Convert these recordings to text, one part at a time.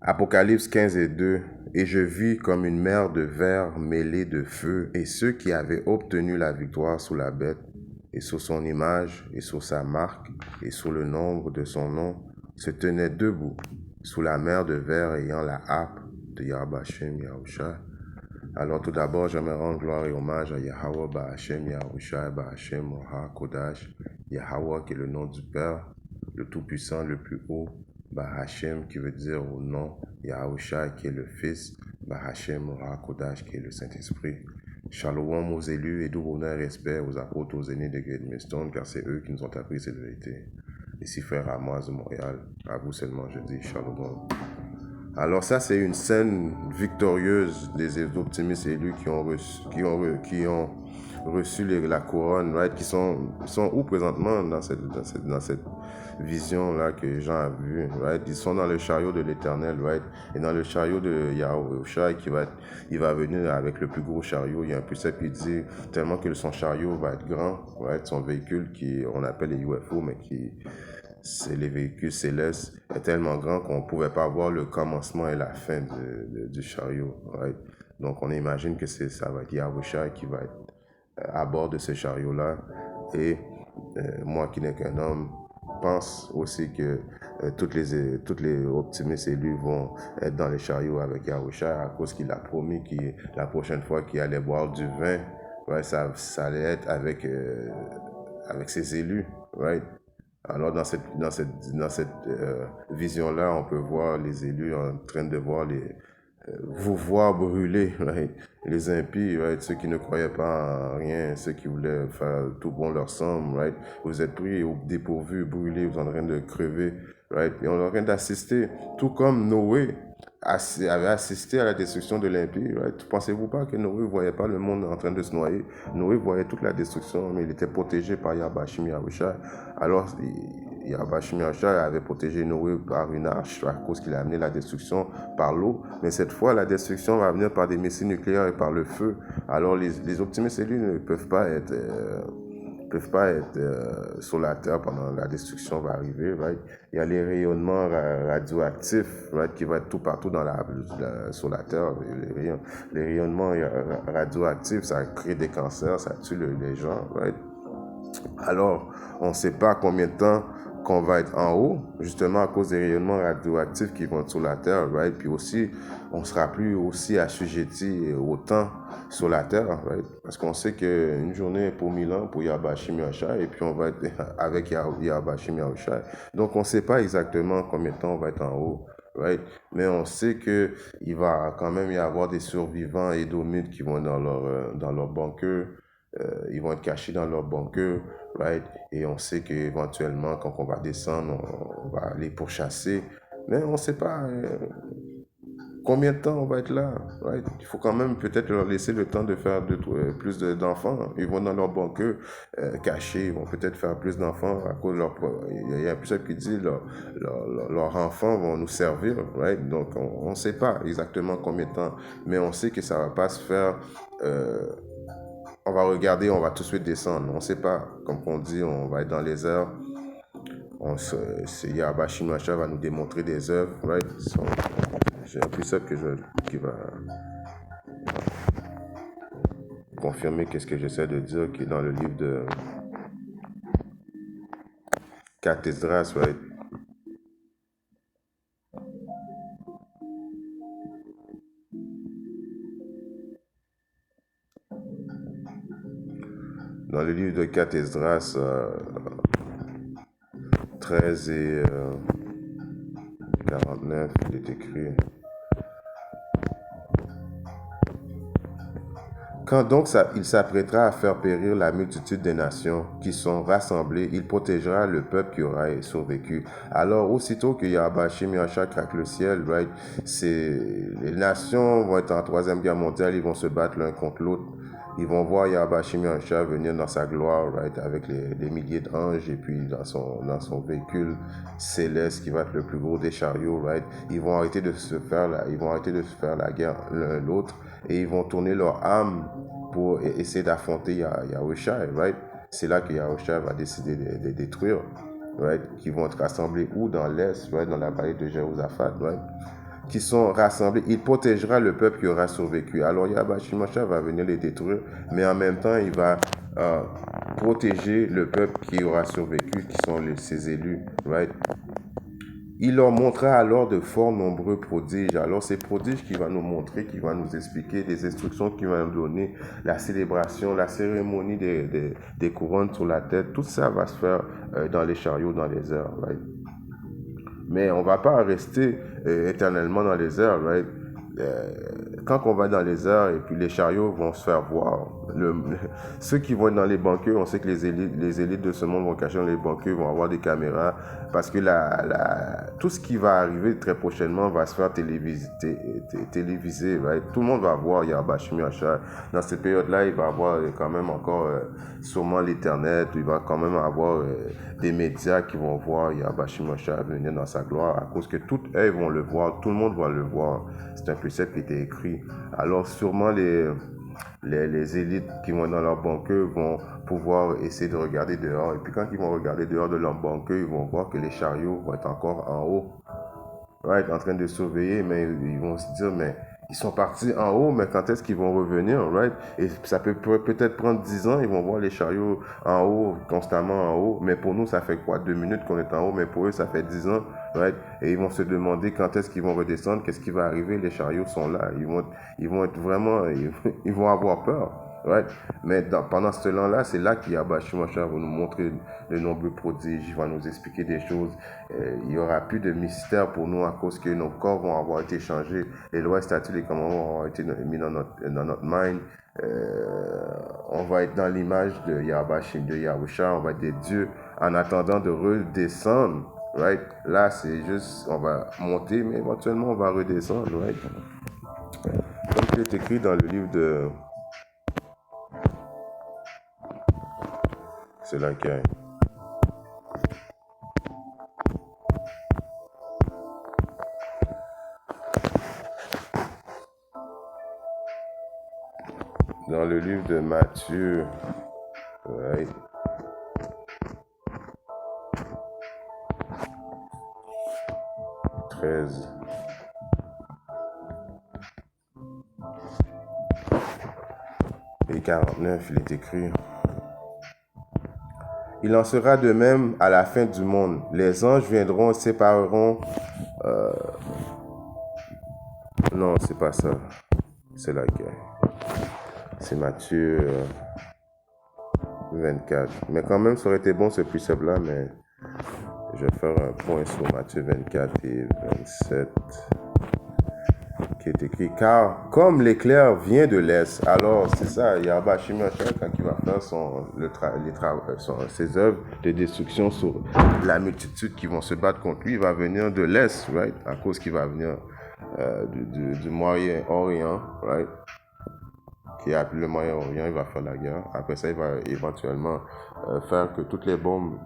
Apocalypse 15 et 2. Et je vis comme une mer de verre mêlée de feu, et ceux qui avaient obtenu la victoire sous la bête, et sous son image, et sous sa marque, et sous le nombre de son nom, se tenaient debout, sous la mer de verre ayant la harpe de Yahweh Hashem Yahushua. Alors tout d'abord, j'aimerais rendre gloire et hommage à Yahweh Bahashem Yahushua Bahashem Moha Kodash, Yahweh qui est le nom du Père, le Tout-Puissant, le plus haut, Bahashem qui veut dire au nom, Yahushua qui est le Fils, Bahashem Moha Kodash qui est le Saint-Esprit. Shalom aux élus et tout honneur et respect aux apôtres, aux aînés de Great Millstone, car c'est eux qui nous ont appris cette vérité. Ici frère Amos de Montréal, à vous seulement je dis Shalom. Alors ça, c'est une scène victorieuse des optimistes élus qui ont reçu la couronne, right? Qui sont où présentement dans cette vision-là que Jean a vue, right? Ils sont dans le chariot de l'Éternel, right? Et dans le chariot de Yahushua, il va venir avec le plus gros chariot. Il y a un précepte qui dit tellement que son chariot va être grand, right? Son véhicule on appelle les UFO, mais c'est les véhicules célestes, est tellement grand qu'on ne pouvait pas voir le commencement et la fin du chariot. Right? Donc on imagine que ça va être Yahushua qui va être à bord de ce chariot-là. Et moi qui n'ai qu'un homme, pense aussi que toutes les optimistes élus vont être dans les chariots avec Yahushua à cause qu'il a promis que la prochaine fois qu'il allait boire du vin, right, ça allait être avec ses élus. Right? Alors dans cette vision-là, on peut voir les élus en train de vous voir brûler, right? Les impies, right? Ceux qui ne croyaient pas en rien, ceux qui voulaient faire tout bon leur somme, right? Vous êtes pris au dépourvu, brûlés, vous êtes en train de crever, right? Et on est en train d'assister, tout comme Noé avait assisté à la destruction de l'impie, right? Pensez-vous pas que Noé ne voyait pas le monde en train de se noyer? Noé voyait toute la destruction, mais il était protégé par Yahbashim Yahushua. Alors, Yahbashim Yahushua avait protégé Noé par une arche à cause qu'il a amené la destruction par l'eau. Mais cette fois, la destruction va venir par des missiles nucléaires et par le feu. Alors, les optimistes élus ne peuvent pas être sur la terre pendant la destruction va arriver, right? Il y a les rayonnements radioactifs, right, qui vont être tout partout sur la terre. Les rayonnements radioactifs, ça crée des cancers, ça tue les gens, right? Alors, on ne sait pas combien de temps qu'on va être en haut, justement à cause des rayonnements radioactifs qui vont être sur la Terre, right? Puis aussi, on ne sera plus aussi assujetti au temps sur la Terre, right? Parce qu'on sait qu'une journée est pour 1000 ans, pour Yahbashim Yahushua, et puis on va être avec Yahbashim Yahushua. Donc, on ne sait pas exactement combien de temps on va être en haut. Right? Mais on sait qu'il va quand même y avoir des survivants édomites qui vont dans leur bunker. Ils vont être cachés dans leur bunker, right? Et on sait qu'éventuellement, quand on va descendre, on va les pourchasser. Mais on ne sait pas combien de temps on va être là, right? Il faut quand même peut-être leur laisser le temps de faire plus d'enfants. Ils vont dans leur bunker cachés, ils vont peut-être faire plus d'enfants à cause de il y a un précepte qui dit leurs enfants vont nous servir, right? Donc on ne sait pas exactement combien de temps, mais on sait que ça ne va pas se faire... on va regarder, on va tout de suite descendre. On ne sait pas, comme on dit, on va être dans les airs. Yahbashim Yahushua va nous démontrer des œuvres, right? J'ai un précepte qui va confirmer qu'est-ce que j'essaie de dire, qui est dans le livre de Cathedras, right? Dans le livre de Cathedras 13 et 49, il est écrit: quand donc il s'apprêtera à faire périr la multitude des nations qui sont rassemblées, il protégera le peuple qui aura survécu. Alors, aussitôt que Yahbashim Yahushua craque le ciel, right, les nations vont être en troisième guerre mondiale, ils vont se battre l'un contre l'autre. Ils vont voir Yahbashim Yahushua venir dans sa gloire, right, avec les milliers d'anges, et puis dans son véhicule céleste qui va être le plus gros des chariots, right. Ils vont arrêter de se faire la guerre l'un l'autre, et ils vont tourner leur âme pour essayer d'affronter Yahushua, right. C'est là que Yahushua va décider de les détruire, right, qui vont être rassemblés où? Dans l'Est, right, dans la vallée de Jéhoshaphat, right. qui sont rassemblés, il protégera le peuple qui aura survécu. Alors Yahweh Shimashah va venir les détruire, mais en même temps, il va protéger le peuple qui aura survécu, qui sont ses élus, right? Il leur montrera alors de fort nombreux prodiges. Alors, ces prodiges qui va nous montrer, qui va nous expliquer, des instructions qu'il va nous donner, la célébration, la cérémonie des couronnes sur la tête, tout ça va se faire dans les chariots, dans les airs, right? Mais on ne va pas rester éternellement dans les airs, right? Quand on va dans les airs et puis les chariots vont se faire voir, ceux qui vont être dans les banquets, on sait que les élites de ce monde vont cacher dans les banquets, vont avoir des caméras, parce que tout ce qui va arriver très prochainement va se faire téléviser, right? Tout le monde va voir Yahweh Shimashah. Dans cette période-là, il va y avoir quand même encore sûrement l'Internet, il va quand même avoir des médias qui vont voir Yahweh Shimashah venir dans sa gloire, à cause que tout eux vont le voir, tout le monde va le voir. C'est un précepte qui était écrit. Alors sûrement les élites qui vont dans leur banquet vont pouvoir essayer de regarder dehors. Et puis quand ils vont regarder dehors de leur banquet, ils vont voir que les chariots vont être encore en haut, right, en train de surveiller, mais ils vont se dire, mais ils sont partis en haut, mais quand est-ce qu'ils vont revenir, right? Et ça peut-être prendre 10 ans, ils vont voir les chariots en haut, constamment en haut, mais pour nous, ça fait quoi, 2 minutes qu'on est en haut, mais pour eux, ça fait 10 ans, right? Et ils vont se demander quand est-ce qu'ils vont redescendre, qu'est-ce qui va arriver, les chariots sont là, ils vont être vraiment, ils vont avoir peur. Right? Mais pendant ce temps-là, c'est là qu'Yahweh Shimashah va nous montrer de nombreux prodiges, il va nous expliquer des choses. Il n'y aura plus de mystère pour nous à cause que nos corps vont avoir été changés. Les lois, statuts, les commandements vont avoir été mis dans notre mind. On va être dans l'image de Yahweh Shim, de Yahusha, on va être des dieux en attendant de redescendre. Right? Là, c'est juste, on va monter, mais éventuellement, on va redescendre. Right? Comme il est écrit dans le livre de... C'est laquelle? Dans le livre de Matthieu, right? Et 49, il est écrit: il en sera de même à la fin du monde. Les anges viendront et sépareront. Non, c'est pas ça. C'est laquelle? C'est Matthieu 24. Mais quand même, ça aurait été bon ce précepte-là, mais je vais faire un point sur Matthieu 24 et 27. Qui est écrit: car comme l'éclair vient de l'Est, alors c'est ça, Yahweh Shimashah, quand il va faire ses œuvres de destruction sur la multitude qui vont se battre contre lui, il va venir de l'Est, right? À cause qu'il va venir du Moyen-Orient, right? Qui est appelé le Moyen-Orient, il va faire la guerre. Après ça, il va éventuellement faire que toutes les bombes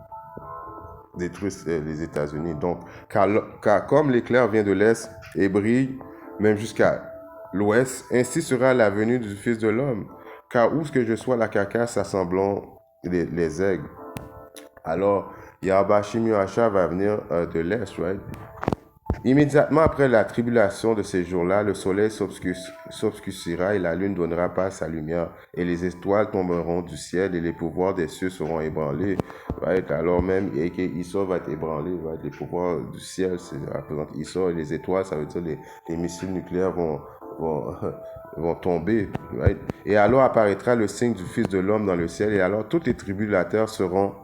détruisent les États-Unis. Donc, car comme l'éclair vient de l'Est et brille même jusqu'à l'ouest, ainsi sera la venue du Fils de l'homme. Car où que je sois, la carcasse assemblant les aigles. Alors, Yahweh Shimashah va venir de l'est, right? Immédiatement après la tribulation de ces jours-là, le soleil s'obscurcira et la lune donnera pas sa lumière, et les étoiles tomberont du ciel et les pouvoirs des cieux seront ébranlés. Right? Alors même, Issa va être ébranlé, right? Les pouvoirs du ciel, ça représente Issa, et les étoiles, ça veut dire les missiles nucléaires vont tomber. Right? Et alors apparaîtra le signe du Fils de l'homme dans le ciel, et alors toutes les tribus de la terre seront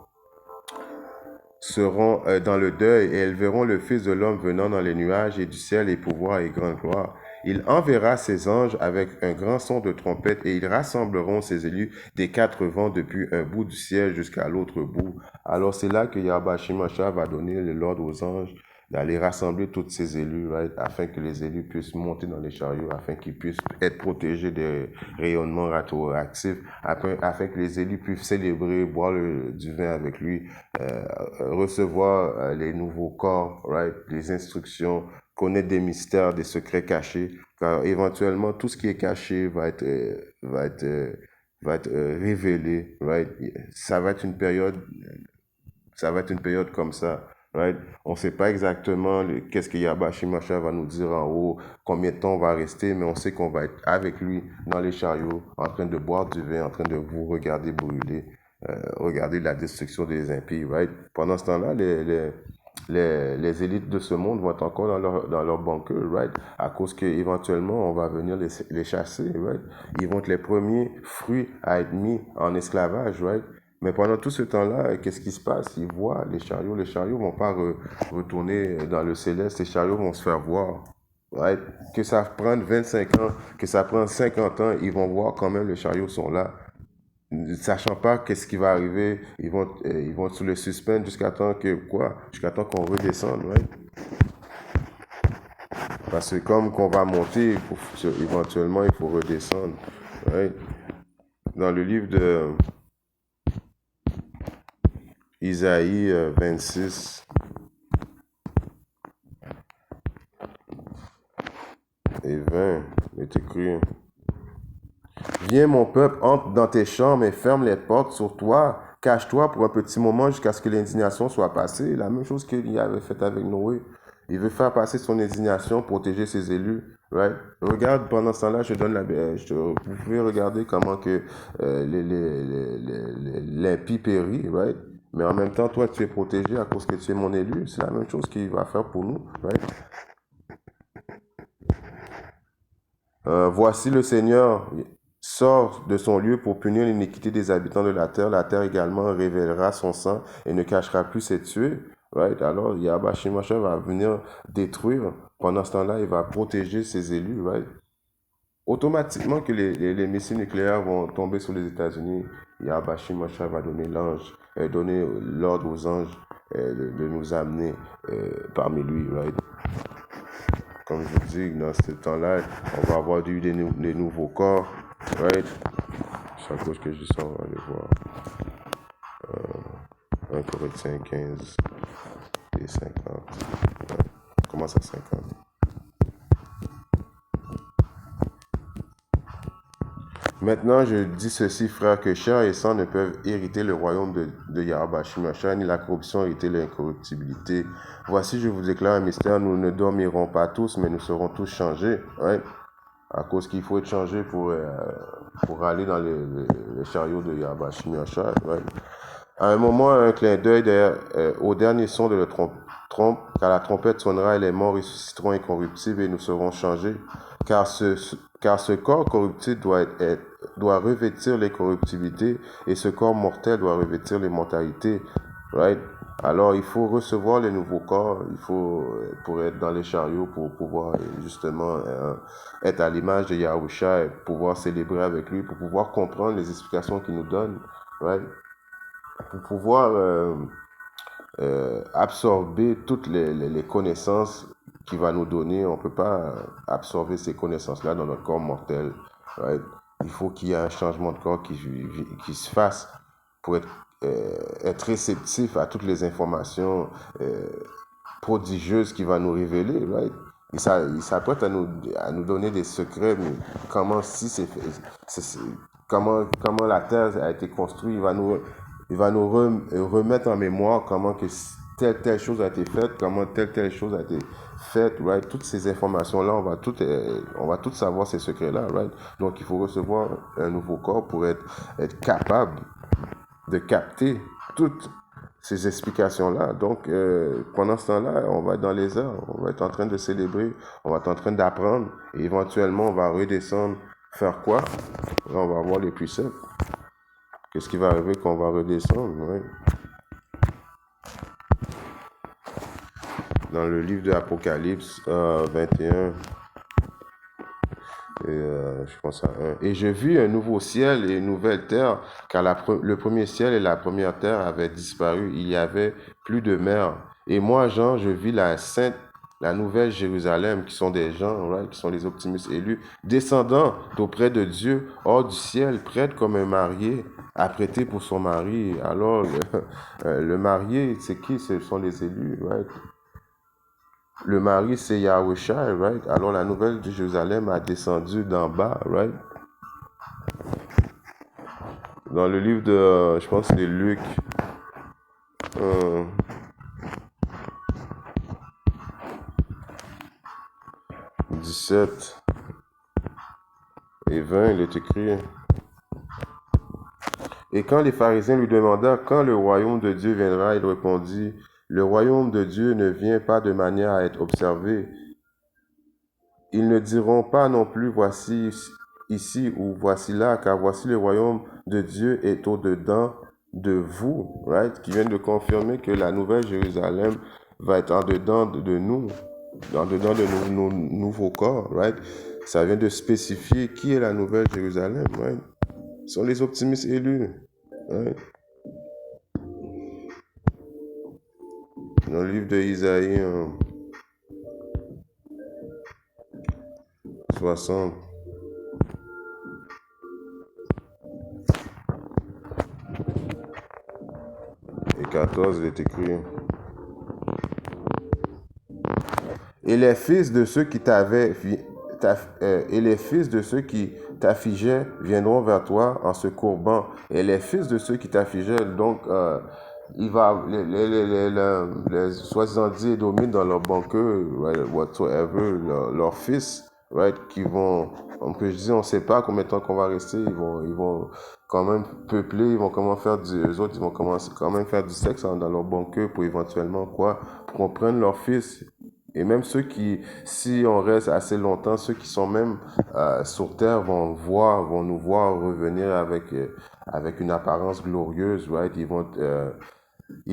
dans le deuil, et elles verront le Fils de l'homme venant dans les nuages et du ciel et pouvoir et grande gloire. Il enverra ses anges avec un grand son de trompette, et ils rassembleront ses élus des 4 vents depuis un bout du ciel jusqu'à l'autre bout. Alors c'est là que Yahweh Shimashah va donner l'ordre aux anges d'aller rassembler tous ces élus, right, afin que les élus puissent monter dans les chariots, afin qu'ils puissent être protégés des rayonnements radioactifs, afin que les élus puissent célébrer, boire du vin avec lui, recevoir les nouveaux corps, right, les instructions, connaître des mystères, des secrets cachés, car éventuellement tout ce qui est caché va être révélé, right. Ça va être une période comme ça. right? On ne sait pas exactement qu'est-ce que Yahweh Shimashah va nous dire en haut, combien de temps on va rester, mais on sait qu'on va être avec lui dans les chariots, en train de boire du vin, en train de vous regarder brûler, regarder la destruction des impies, right? Pendant ce temps-là, les élites de ce monde vont être encore dans leur bunker, right? À cause qu'éventuellement, on va venir les chasser, right? Ils vont être les premiers fruits à être mis en esclavage, right? Mais pendant tout ce temps-là, qu'est-ce qui se passe? Ils voient les chariots vont pas retourner dans le céleste, les chariots vont se faire voir. Right? Que ça prenne 25 ans, que ça prenne 50 ans, ils vont voir quand même les chariots sont là. Sachant pas qu'est-ce qui va arriver, ils vont sous le suspense jusqu'à temps que quoi? Jusqu'à temps qu'on redescende, right? Parce que comme qu'on va monter, éventuellement il faut redescendre, right? Dans le livre de Isaïe 26 et 20 est écrit: Viens mon peuple, entre dans tes chambres et ferme les portes sur toi. Cache-toi pour un petit moment jusqu'à ce que l'indignation soit passée. La même chose qu'il avait fait avec Noé. Il veut faire passer son indignation, protéger ses élus. Right? Regarde, pendant ce temps-là, vous pouvez regarder comment que l'impie périt, right? Mais en même temps, toi, tu es protégé à cause que tu es mon élu. C'est la même chose qu'il va faire pour nous, right? Voici le Seigneur sort de son lieu pour punir l'iniquité des habitants de la terre. La terre également révélera son sang et ne cachera plus ses tués. Right? Alors, Yahweh Shimashah va venir détruire. Pendant ce temps-là, il va protéger ses élus. Right? Automatiquement que les missiles nucléaires vont tomber sur les États-Unis, Yahweh Shimashah va donner l'ordre aux anges de nous amener parmi lui. Right? Comme je vous dis, dans ce temps-là, on va avoir des nouveaux corps, right? C'est à cause que je dis ça, on va aller voir. 1 Corinthiens 15 et 50. Ouais. Commence à 50. Maintenant, je dis ceci, frère, que chair et sang ne peuvent hériter le royaume de Yahweh Shimashah, ni la corruption hériter l'incorruptibilité. Voici, je vous déclare un mystère, nous ne dormirons pas tous, mais nous serons tous changés. Right? À cause qu'il faut être changé pour aller dans les chariots de Yahweh Shimashah. Right? À un moment, un clin d'œil au dernier son de la trompe, car la trompette sonnera et les morts ressusciteront incorruptibles et nous serons changés. Car ce corps corruptible doit revêtir l'incorruptibilité et ce corps mortel doit revêtir l'immortalité. Right? Alors, il faut recevoir les nouveaux corps, pour être dans les chariots, pour pouvoir justement être à l'image de Yahusha et pouvoir célébrer avec lui, pour pouvoir comprendre les explications qu'il nous donne. Right? Pour pouvoir absorber toutes les connaissances qu'il va nous donner. On ne peut pas absorber ces connaissances-là dans notre corps mortel. Right? Il faut qu'il y ait un changement de corps qui se fasse pour être réceptif à toutes les informations prodigieuses qu'il va nous révéler. Right? Il s'apprête à nous donner des secrets, mais comment comment la terre a été construite, il va nous remettre en mémoire comment que telle chose a été faite, comment telle chose a été faite, right? Toutes ces informations-là, on va toutes savoir ces secrets-là, right? Donc, il faut recevoir un nouveau corps pour être capable de capter toutes ces explications-là. Donc, pendant ce temps-là, on va être dans les heures, on va être en train de célébrer, on va être en train d'apprendre, et éventuellement, on va redescendre, faire quoi? Là, on va avoir les precepts. Qu'est-ce qui va arriver quand on va redescendre? Ouais. Dans le livre de l'Apocalypse 21, je pense à 1. Et je vis un nouveau ciel et une nouvelle terre, car le premier ciel et la première terre avaient disparu. Il n'y avait plus de mer. Et moi, Jean, je vis la nouvelle Jérusalem, qui sont des gens, right, qui sont les optimistes élus, descendant auprès de Dieu, hors du ciel, prête comme un marié, apprêté pour son mari. Alors, le marié, c'est qui? Ce sont les élus, right? Le mari, c'est Yahushua, right? Alors, la nouvelle de Jérusalem a descendu d'en bas, right? Dans le livre de, je pense que c'est Luc, 17 et 20, il est écrit. Et quand les pharisiens lui demandèrent quand le royaume de Dieu viendra, il répondit, le royaume de Dieu ne vient pas de manière à être observé. Ils ne diront pas non plus voici ici ou voici là, car voici le royaume de Dieu est au-dedans de vous, right? Qui vient de confirmer que la nouvelle Jérusalem va être en dedans de nous, en dedans de nos nouveaux corps, right? Ça vient de spécifier qui est la nouvelle Jérusalem, right? Ce sont les optimistes élus, right? Dans le livre de Isaïe 60. Et 14, il est écrit. Et les fils de ceux qui et les fils de ceux qui t'affligeaient viendront vers toi en se courbant. Et les fils de ceux qui t'affligeaient, donc, il va, les soi-disant dit Édomites dans leur banqueux, right, whatsoever, leurs fils, right, qui vont, on peut dire, on sait pas combien de temps qu'on va rester, ils vont quand même peupler, ils vont comment faire eux autres, ils vont commencer quand même faire du sexe dans leur banqueux pour éventuellement quoi, pour qu'on prenne leurs fils. Et même ceux qui, si on reste assez longtemps, ceux qui sont même sur terre vont nous voir revenir avec une apparence glorieuse, right? Ils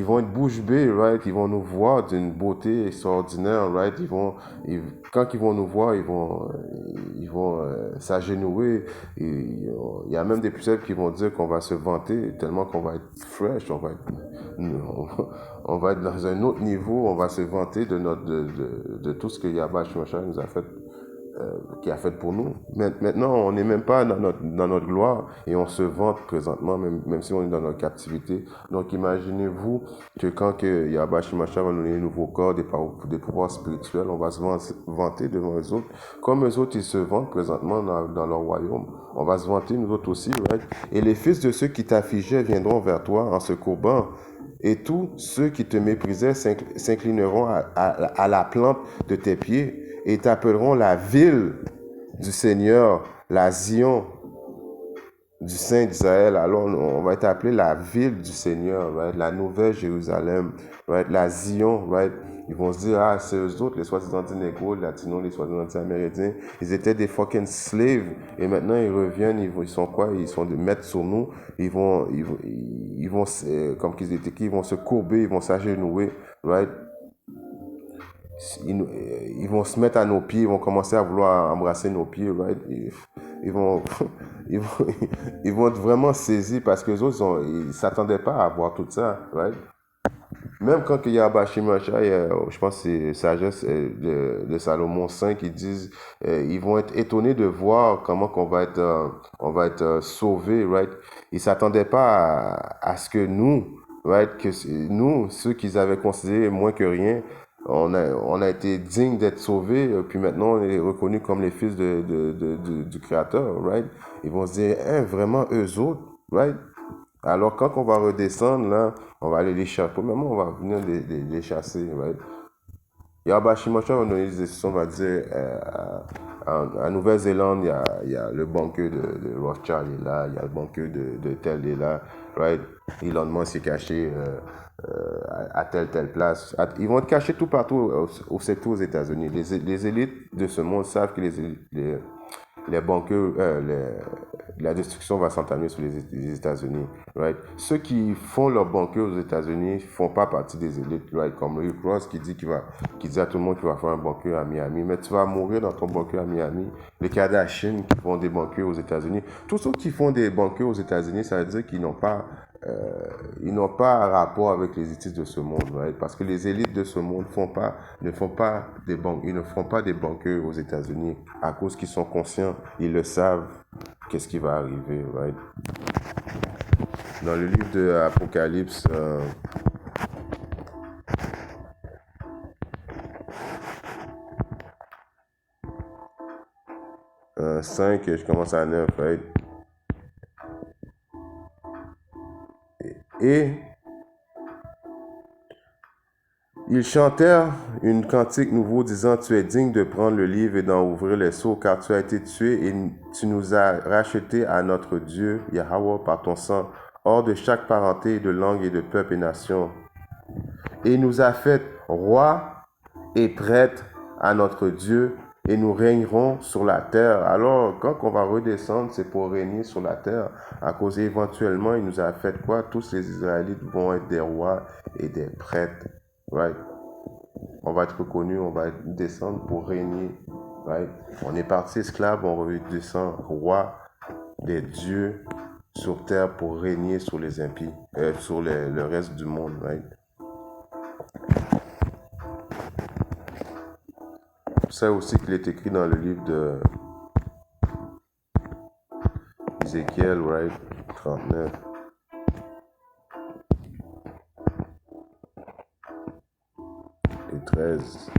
vont être bouche bée, right? Ils vont nous voir d'une beauté extraordinaire, right? Quand ils vont nous voir, ils vont s'agenouiller. Il y a même des pucelles qui vont dire qu'on va se vanter tellement qu'on va être fresh, on va être dans un autre niveau, on va se vanter de tout ce que Yahweh Shemashah nous a fait qui a fait pour nous. Maintenant, on n'est même pas dans notre gloire et on se vante présentement, même si on est dans notre captivité. Donc, imaginez-vous que quand que Yahweh Shemashah va nous donner un nouveau corps, des pouvoirs spirituels, on va se vanter devant eux autres. Comme eux autres, ils se vantent présentement dans leur royaume. On va se vanter nous autres aussi, right? Et les fils de ceux qui t'affligeaient viendront vers toi en se courbant. Et tous ceux qui te méprisaient s'inclineront à la plante de tes pieds et t'appelleront la ville du Seigneur, la Zion du Saint d'Israël. Alors, on va être appelé la ville du Seigneur, right? La nouvelle Jérusalem, right? La Zion, right? Ils vont se dire, ah, c'est eux autres, les soi-disant négros, les latinos, les soi-disant amérindiens. Ils étaient des fucking slaves. Et maintenant, ils reviennent, ils sont quoi? Ils sont des maîtres sur nous. Ils vont comme qu'ils étaient qui, ils vont se courber, ils vont s'agenouiller, right? Ils vont se mettre à nos pieds, ils vont commencer à vouloir embrasser nos pieds, right? Ils vont, ils vont, ils vont être vraiment saisis parce que les autres, ils s'attendaient pas à voir tout ça, right? Même quand il y a Bachimacha, je pense que c'est Sagesse de Salomon 5 qui disent, ils vont être étonnés de voir comment on va être sauvés, right? Ils s'attendaient pas à ce que nous, right, que nous, ceux qu'ils avaient considérés moins que rien, on a été dignes d'être sauvés, puis maintenant on est reconnus comme les fils du Créateur, right? Ils vont se dire, hein, vraiment eux autres, right? Alors, quand on va redescendre, là, on va aller les chasser. Premièrement, on va venir les chasser, right? Yabashimosha va donner des décisions, on va dire, en Nouvelle-Zélande, il y a le banqueux de Rothschild est là, il y a le banqueux de tel est là, right? Elon Musk est caché à telle place. Ils vont être cachés tout partout, surtout aux États-Unis. Les élites de ce monde savent que les banqueux, la destruction va s'entamer sur les États-Unis, right? Ceux qui font leur banqueux aux États-Unis font pas partie des élites, right? Comme Rick Ross qui dit à tout le monde qu'il va faire un banqueux à Miami, mais tu vas mourir dans ton banqueux à Miami. Les Kardashians qui font des banqueux aux États-Unis, tous ceux qui font des banqueux aux États-Unis, ça veut dire qu'ils n'ont pas rapport avec les élites de ce monde, right? Parce que les élites de ce monde ne font pas des banqueux aux États-Unis à cause qu'ils sont conscients, ils le savent, qu'est-ce qui va arriver, right? Dans le livre de Apocalypse, 5, je commence à 9, right? Et Ils chantèrent une cantique nouveau disant, tu es digne de prendre le livre et d'en ouvrir les sceaux, car tu as été tué et tu nous as rachetés à notre Dieu, Yahweh, par ton sang, hors de chaque parenté, de langue et de peuple et nation. Et il nous a fait rois et prêtres à notre Dieu, et nous régnerons sur la terre. Alors, quand on va redescendre, c'est pour régner sur la terre. À cause éventuellement, il nous a fait quoi? Tous les Israélites vont être des rois et des prêtres. Right? On va être reconnu, on va descendre pour régner. Right? On est parti esclave, on redescend roi des dieux sur terre pour régner sur les impies, sur le reste du monde. Right? C'est aussi qu'il est écrit dans le livre de Ézéchiel, right? 39. Et 13.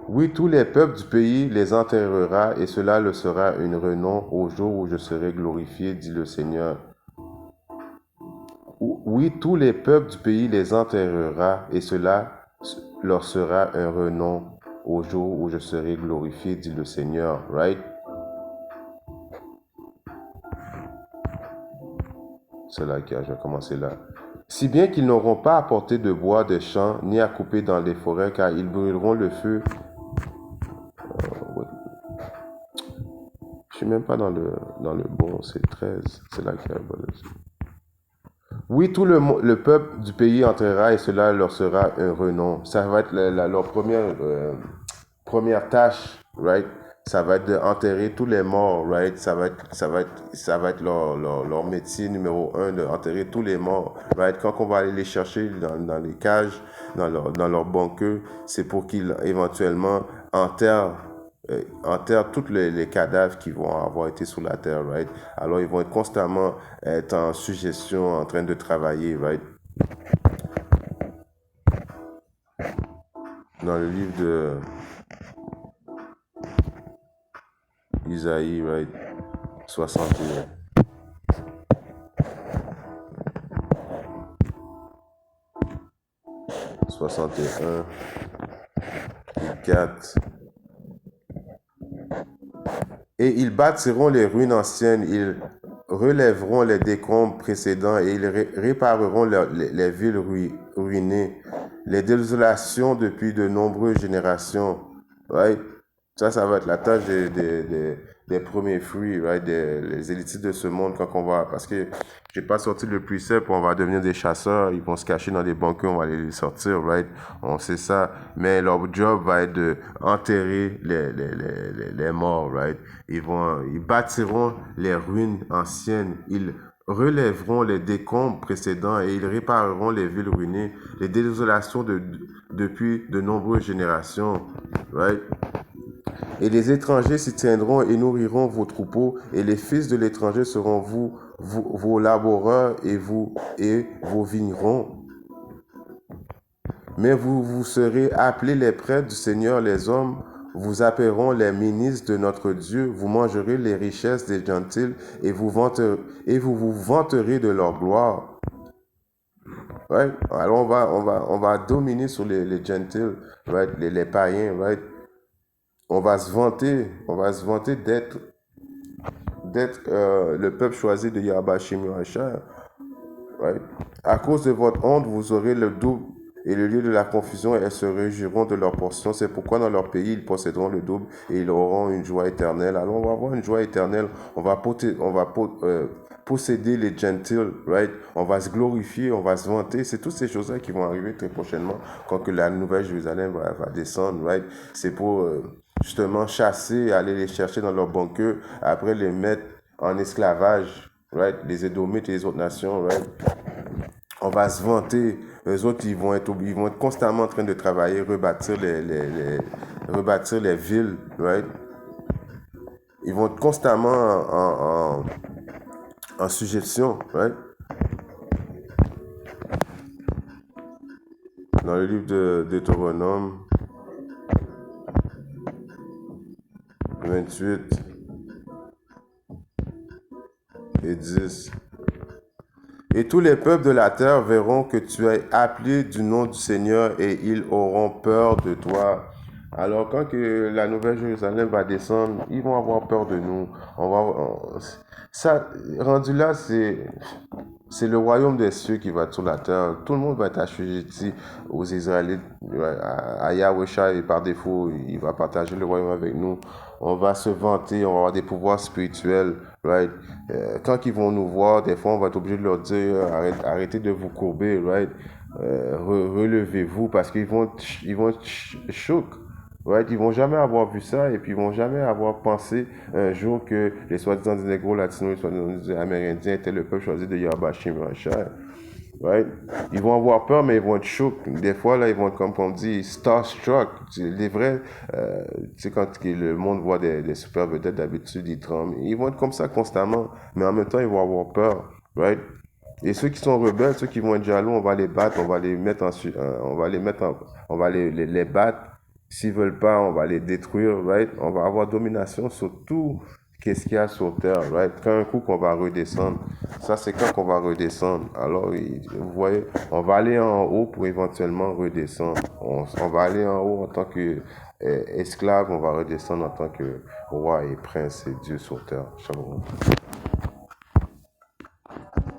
Oui, tous les peuples du pays les enterrera, et cela le sera un renom au jour où je serai glorifié, dit le Seigneur. Oui, tous les peuples du pays les enterrera, et cela leur sera un renom au jour où je serai glorifié, dit le Seigneur. Right? C'est là que je vais commencer là. Si bien qu'ils n'auront pas à porter de bois des champs, ni à couper dans les forêts, car ils brûleront le feu. Je suis même pas dans le bon, c'est 13. C'est là qu'il y a. Oui, tout le peuple du pays entrera et cela leur sera un renom. Ça va être leur première tâche, right? Ça va être d'enterrer tous les morts, right? Ça va être leur métier numéro 1, d'enterrer tous les morts, right? Quand on va aller les chercher dans les cages, dans leur bunker, c'est pour qu'ils éventuellement enterrent tous les cadavres qui vont avoir été sur la terre, right? Alors, ils vont être constamment être en suggestion, en train de travailler, right? Dans le livre de Isaïe, right? 61. Et 4. Et ils bâtiront les ruines anciennes, ils relèveront les décombres précédents et ils répareront les villes ruinées, les désolations depuis de nombreuses générations. Right? Ça va être la tâche des premiers fruits, right? Les élitistes de ce monde quand on va... Parce que j'ai pas sorti le precept, on va devenir des chasseurs, ils vont se cacher dans des bunkers, on va les sortir, right? On sait ça. Mais leur job va être de enterrer les morts, right? Ils bâtiront les ruines anciennes, ils relèveront les décombres précédents et ils répareront les villes ruinées, les désolations depuis de nombreuses générations, right? Et les étrangers s'y tiendront et nourriront vos troupeaux, et les fils de l'étranger seront vos laboureurs et vos vignerons. Mais vous serez appelés les prêtres du Seigneur, les hommes vous appelleront les ministres de notre Dieu, vous mangerez les richesses des gentils et vous vous vanterez de leur gloire. Right? Alors on va dominer sur les gentils, right? Les païens, right? On va se vanter d'être le peuple choisi de Yahweh Shem Yahshua. Right? À cause de votre honte, vous aurez le double et le lieu de la confusion, et elles se réjouiront de leur portion. C'est pourquoi dans leur pays, ils posséderont le double et ils auront une joie éternelle. Alors on va avoir une joie éternelle. On va posséder les gentils, right? On va se glorifier, on va se vanter. C'est toutes ces choses-là qui vont arriver très prochainement quand que la nouvelle Jérusalem va descendre, right? C'est pour justement chasser, aller les chercher dans leur bunker, après les mettre en esclavage, right? Les Édomites et les autres nations, right? On va se vanter. Les autres, ils vont être constamment en train de travailler, rebâtir les villes, right? Ils vont être constamment en suggestion, right? Dans le livre de Deutéronome 28 et 10. Et tous les peuples de la terre verront que tu es appelé du nom du Seigneur et ils auront peur de toi. Alors quand que la Nouvelle Jérusalem va descendre, ils vont avoir peur de nous. Ça, rendu là, c'est le royaume des cieux qui va être sur la terre. Tout le monde va être assujetti aux Israélites, à Yahweh et par défaut, il va partager le royaume avec nous. On va se vanter, on va avoir des pouvoirs spirituels, right? Quand ils vont nous voir, des fois, on va être obligé de leur dire, arrêtez de vous courber, right? Relevez-vous parce qu'ils vont être chocs. Right? Ils vont jamais avoir vu ça et puis ils vont jamais avoir pensé un jour que les soi-disant des négros latinos, les soi-disant amérindiens étaient le peuple choisi de Yahweh Shemashai. Right? Ils vont avoir peur, mais ils vont être chocs. Des fois, là, ils vont être, comme on dit, starstruck. Les vrais, tu sais, quand le monde voit des super vedettes, d'habitude, ils tremblent. Ils vont être comme ça constamment, mais en même temps, ils vont avoir peur. Right? Et ceux qui sont rebelles, ceux qui vont être jaloux, on va les battre, on va les mettre on va les mettre on va les battre. S'ils veulent pas, on va les détruire, right? On va avoir domination sur tout qu'est-ce qu'il y a sur terre, right? Quand un coup qu'on va redescendre, ça c'est quand qu'on va redescendre. Alors, vous voyez, on va aller en haut pour éventuellement redescendre. On va aller en haut en tant que esclave, on va redescendre en tant que roi et prince et Dieu sur terre. Shalom.